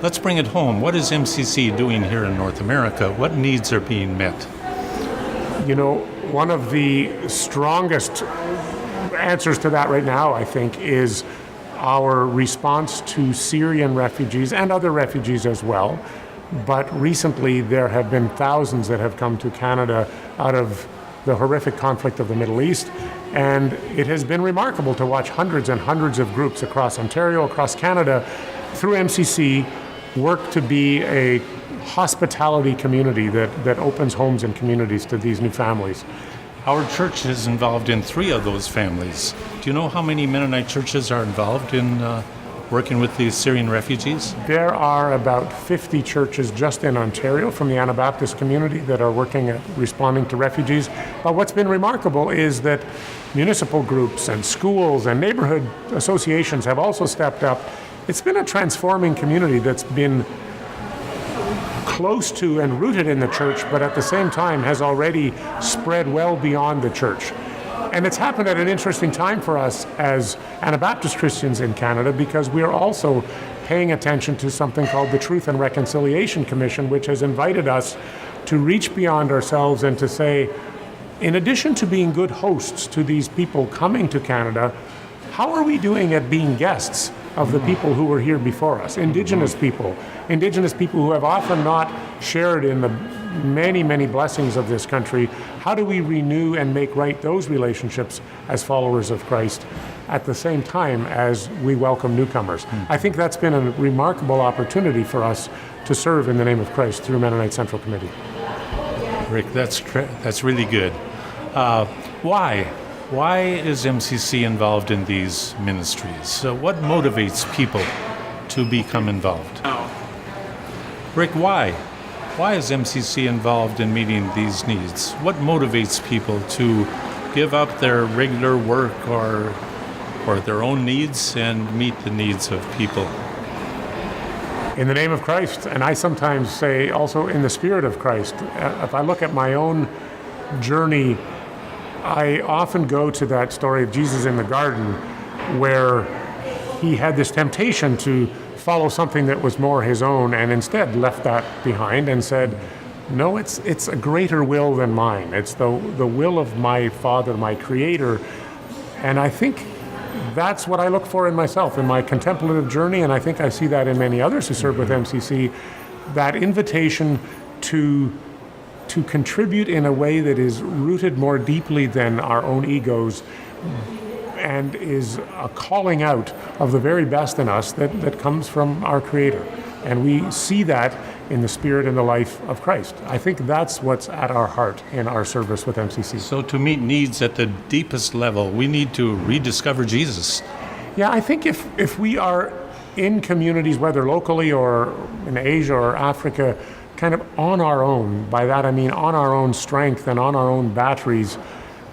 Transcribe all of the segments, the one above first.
Let's bring it home. What is MCC doing here in North America? What needs are being met? You know, one of the strongest answers to that right now, I think, is our response to Syrian refugees and other refugees as well. But recently there have been thousands that have come to Canada out of the horrific conflict of the Middle East. And it has been remarkable to watch hundreds and hundreds of groups across Ontario, across Canada, through MCC, work to be a hospitality community that opens homes and communities to these new families. Our church is involved in 3 of those families. Do you know how many Mennonite churches are involved in working with these Syrian refugees? There are about 50 churches just in Ontario from the Anabaptist community that are working at responding to refugees. But what's been remarkable is that municipal groups and schools and neighborhood associations have also stepped up. It's been a transforming community that's been close to and rooted in the church, but at the same time has already spread well beyond the church. And it's happened at an interesting time for us as Anabaptist Christians in Canada, because we are also paying attention to something called the Truth and Reconciliation Commission, which has invited us to reach beyond ourselves and to say, in addition to being good hosts to these people coming to Canada, how are we doing at being guests of the people who were here before us, Indigenous people who have often not shared in the many, many blessings of this country? How do we renew and make right those relationships as followers of Christ at the same time as we welcome newcomers? I think that's been a remarkable opportunity for us to serve in the name of Christ through Mennonite Central Committee. Rick, that's really good. Why? Why is MCC involved in these ministries? So what motivates people to become involved? Rick, why? Why is MCC involved in meeting these needs? What motivates people to give up their regular work or their own needs and meet the needs of people? In the name of Christ, and I sometimes say also in the spirit of Christ. If I look at my own journey, I often go to that story of Jesus in the garden where he had this temptation to follow something that was more his own and instead left that behind and said, no, it's a greater will than mine. It's the will of my Father, my Creator. And I think that's what I look for in myself, in my contemplative journey, and I think I see that in many others who serve with MCC, that invitation to contribute in a way that is rooted more deeply than our own egos and is a calling out of the very best in us that comes from our Creator. And we see that in the spirit and the life of Christ. I think that's what's at our heart in our service with MCC. So to meet needs at the deepest level, we need to rediscover Jesus. Yeah, I think if we are in communities, whether locally or in Asia or Africa, kind of on our own, by that I mean on our own strength and on our own batteries,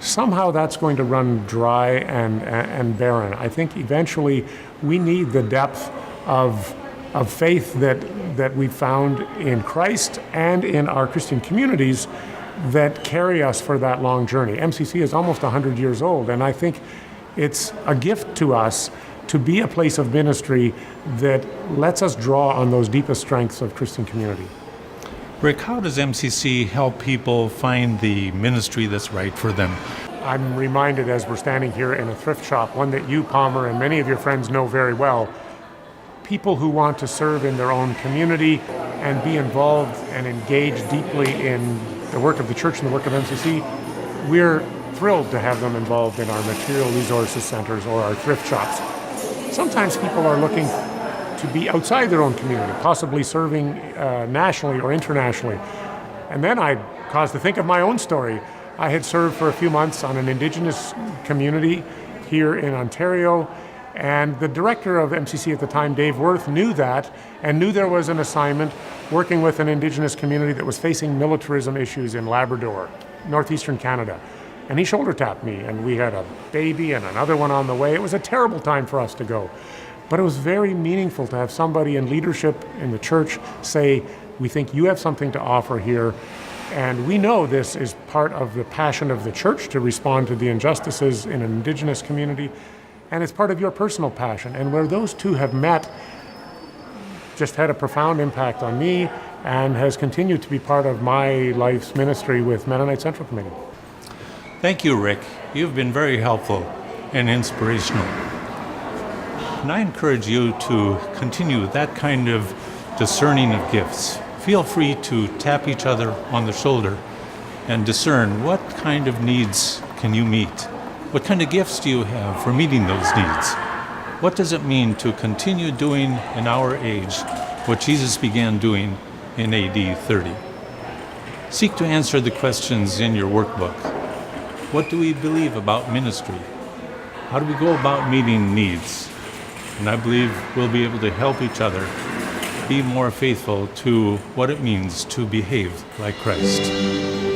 somehow that's going to run dry and barren. I think eventually we need the depth of faith that we've found in Christ and in our Christian communities that carry us for that long journey. MCC is almost 100 years old, and I think it's a gift to us to be a place of ministry that lets us draw on those deepest strengths of Christian community. Rick, how does MCC help people find the ministry that's right for them? I'm reminded as we're standing here in a thrift shop, one that you, Palmer, and many of your friends know very well, people who want to serve in their own community and be involved and engage deeply in the work of the church and the work of MCC, we're thrilled to have them involved in our material resources centers or our thrift shops. Sometimes people are looking to be outside their own community, possibly serving nationally or internationally. And then I caused to think of my own story. I had served for a few months on an Indigenous community here in Ontario, and the director of MCC at the time, Dave Worth, knew that and knew there was an assignment working with an Indigenous community that was facing militarism issues in Labrador, northeastern Canada. And he shoulder tapped me, and we had a baby and another one on the way. It was a terrible time for us to go. But it was very meaningful to have somebody in leadership in the church say, we think you have something to offer here. And we know this is part of the passion of the church to respond to the injustices in an Indigenous community. And it's part of your personal passion. And where those two have met, just had a profound impact on me and has continued to be part of my life's ministry with Mennonite Central Committee. Thank you, Rick. You've been very helpful and inspirational. And I encourage you to continue that kind of discerning of gifts. Feel free to tap each other on the shoulder and discern what kind of needs can you meet. What kind of gifts do you have for meeting those needs? What does it mean to continue doing in our age what Jesus began doing in AD 30? Seek to answer the questions in your workbook. What do we believe about ministry? How do we go about meeting needs? And I believe we'll be able to help each other be more faithful to what it means to behave like Christ.